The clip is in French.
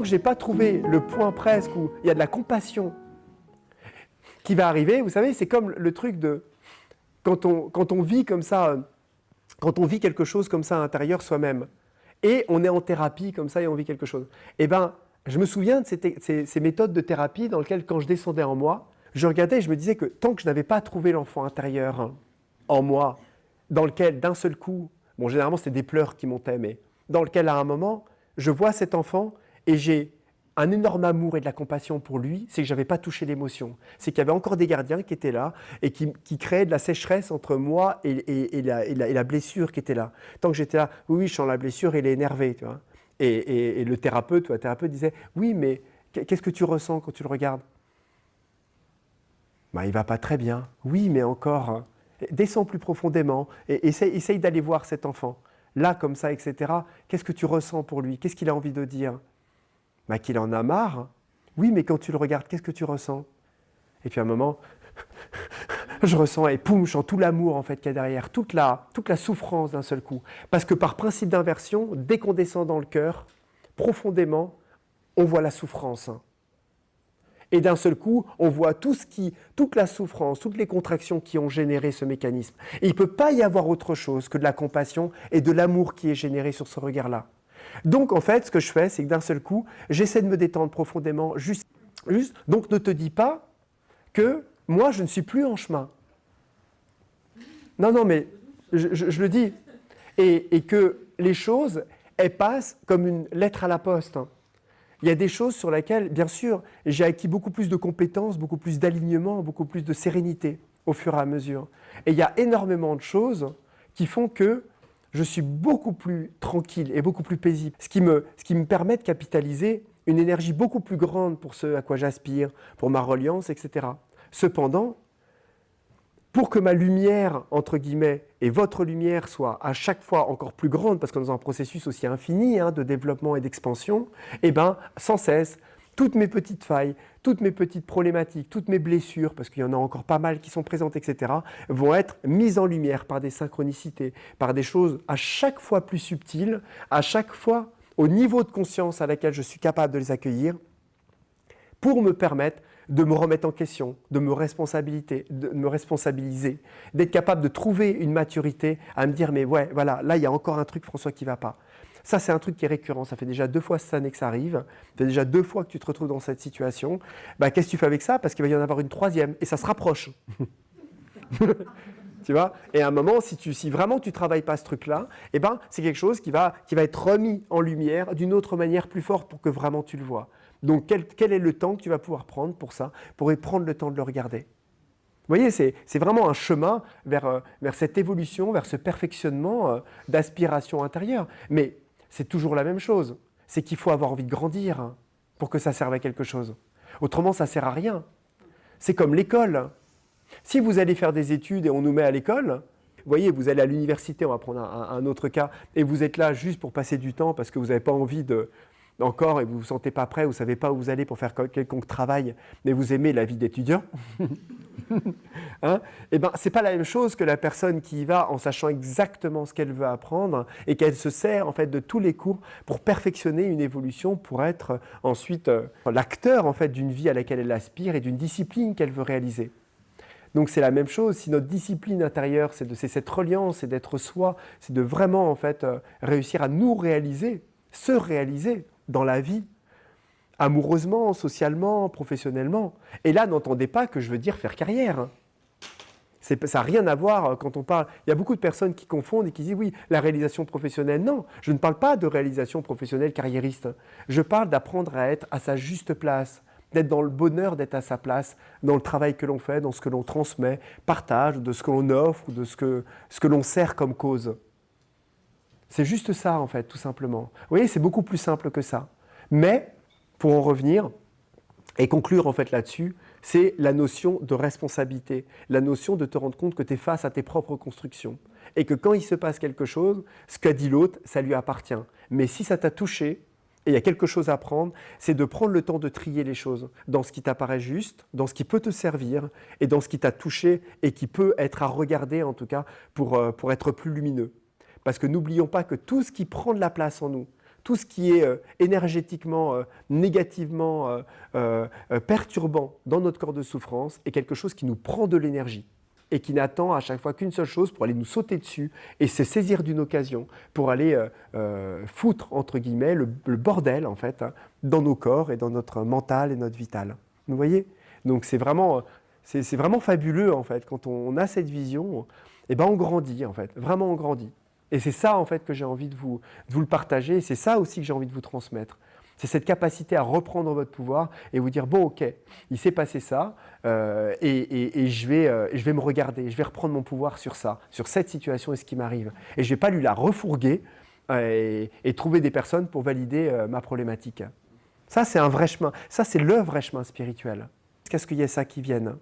je n'ai pas trouvé le point presque où il y a de la compassion qui va arriver, vous savez, c'est comme le truc de quand on vit comme ça, quand on vit quelque chose comme ça à l'intérieur soi-même, et on est en thérapie comme ça et on vit quelque chose. Eh bien, je me souviens de ces méthodes de thérapie dans lesquelles, quand je descendais en moi, je regardais et je me disais que tant que je n'avais pas trouvé l'enfant intérieur en moi, dans lequel d'un seul coup, bon, généralement c'était des pleurs qui montaient, mais dans lequel à un moment, je vois cet enfant et j'ai un énorme amour et de la compassion pour lui, c'est que je n'avais pas touché l'émotion. C'est qu'il y avait encore des gardiens qui étaient là et qui créaient de la sécheresse entre moi et la blessure qui était là. Tant que j'étais là, oui, je sens la blessure, il est énervé, tu vois. Et le thérapeute disait, oui, mais qu'est-ce que tu ressens quand tu le regardes? Ben, il ne va pas très bien. Oui, mais encore, descends plus profondément et essaye d'aller voir cet enfant. Là, comme ça, etc. Qu'est-ce que tu ressens pour lui? Qu'est-ce qu'il a envie de dire? Ben, qu'il en a marre. Oui, mais quand tu le regardes, qu'est-ce que tu ressens? Et puis à un moment, je ressens, et poum, je sens tout l'amour en fait qu'il y a derrière, toute la souffrance d'un seul coup. Parce que par principe d'inversion, dès qu'on descend dans le cœur, profondément, on voit la souffrance. Et d'un seul coup, on voit toute la souffrance, toutes les contractions qui ont généré ce mécanisme. Et il ne peut pas y avoir autre chose que de la compassion et de l'amour qui est généré sur ce regard-là. Donc en fait, ce que je fais, c'est que d'un seul coup, j'essaie de me détendre profondément, juste. Donc ne te dis pas que moi, je ne suis plus en chemin. Non, mais je le dis. Et que les choses, elles passent comme une lettre à la poste. Il y a des choses sur lesquelles, bien sûr, j'ai acquis beaucoup plus de compétences, beaucoup plus d'alignement, beaucoup plus de sérénité au fur et à mesure. Et il y a énormément de choses qui font que je suis beaucoup plus tranquille et beaucoup plus paisible, ce qui me permet de capitaliser une énergie beaucoup plus grande pour ce à quoi j'aspire, pour ma reliance, etc. Cependant, pour que ma lumière, entre guillemets, et votre lumière soit à chaque fois encore plus grande, parce qu'on est dans un processus aussi infini de développement et d'expansion, eh bien, sans cesse, toutes mes petites failles, toutes mes petites problématiques, toutes mes blessures, parce qu'il y en a encore pas mal qui sont présentes, etc., vont être mises en lumière par des synchronicités, par des choses à chaque fois plus subtiles, à chaque fois au niveau de conscience à laquelle je suis capable de les accueillir, pour me permettre de me remettre en question, de me responsabiliser, d'être capable de trouver une maturité, à me dire, mais ouais, voilà, là, il y a encore un truc, François, qui ne va pas. Ça, c'est un truc qui est récurrent. Ça fait déjà 2 fois cette année que ça arrive. Ça fait déjà 2 fois que tu te retrouves dans cette situation. Bah, qu'est-ce que tu fais avec ça? Parce qu'il va y en avoir une 3e, et ça se rapproche. Tu vois? Et à un moment, si vraiment tu ne travailles pas ce truc-là, eh ben, c'est quelque chose qui va être remis en lumière d'une autre manière plus forte pour que vraiment tu le vois. Donc, quel est le temps que tu vas pouvoir prendre pour ça, pour prendre le temps de le regarder? Vous voyez, c'est vraiment un chemin vers cette évolution, vers ce perfectionnement d'aspiration intérieure. Mais c'est toujours la même chose. C'est qu'il faut avoir envie de grandir pour que ça serve à quelque chose. Autrement, ça ne sert à rien. C'est comme l'école. Si vous allez faire des études et on nous met à l'école, vous voyez, vous allez à l'université, on va prendre un autre cas, et vous êtes là juste pour passer du temps parce que vous n'avez pas envie encore et vous ne vous sentez pas prêt, vous ne savez pas où vous allez pour faire quelconque travail, mais vous aimez la vie d'étudiant. Eh ben, ce n'est pas la même chose que la personne qui y va en sachant exactement ce qu'elle veut apprendre et qu'elle se sert en fait, de tous les cours pour perfectionner une évolution, pour être ensuite l'acteur en fait, d'une vie à laquelle elle aspire et d'une discipline qu'elle veut réaliser. Donc c'est la même chose, si notre discipline intérieure, c'est cette reliance, c'est d'être soi, c'est de vraiment en fait, réussir à nous réaliser, se réaliser dans la vie, amoureusement, socialement, professionnellement. Et là, n'entendez pas que je veux dire faire carrière. Ça n'a rien à voir quand on parle. Il y a beaucoup de personnes qui confondent et qui disent oui, la réalisation professionnelle. Non, je ne parle pas de réalisation professionnelle carriériste. Je parle d'apprendre à être à sa juste place, d'être dans le bonheur d'être à sa place, dans le travail que l'on fait, dans ce que l'on transmet, partage, de ce que l'on offre, de ce que l'on sert comme cause. C'est juste ça, en fait, tout simplement. Vous voyez, c'est beaucoup plus simple que ça. Mais, pour en revenir et conclure en fait là-dessus, c'est la notion de responsabilité, la notion de te rendre compte que tu es face à tes propres constructions et que quand il se passe quelque chose, ce qu'a dit l'autre, ça lui appartient. Mais si ça t'a touché, et il y a quelque chose à prendre, c'est de prendre le temps de trier les choses dans ce qui t'apparaît juste, dans ce qui peut te servir et dans ce qui t'a touché et qui peut être à regarder en tout cas pour être plus lumineux. Parce que n'oublions pas que tout ce qui prend de la place en nous, tout ce qui est énergétiquement, négativement perturbant dans notre corps de souffrance est quelque chose qui nous prend de l'énergie et qui n'attend à chaque fois qu'une seule chose pour aller nous sauter dessus et se saisir d'une occasion pour aller foutre, entre guillemets, le bordel, en fait, hein, dans nos corps et dans notre mental et notre vital. Vous voyez? Donc c'est vraiment fabuleux, en fait. Quand on a cette vision, eh ben on grandit, en fait. Vraiment, on grandit. Et c'est ça, en fait, que j'ai envie de vous le partager. Et c'est ça aussi que j'ai envie de vous transmettre. C'est cette capacité à reprendre votre pouvoir et vous dire, bon, ok, il s'est passé ça, et je vais me regarder, je vais reprendre mon pouvoir sur ça, sur cette situation et ce qui m'arrive. Et je ne vais pas lui la refourguer et trouver des personnes pour valider ma problématique. Ça, c'est un vrai chemin. Ça, c'est le vrai chemin spirituel. Qu'est-ce qu'il y a ça qui vienne?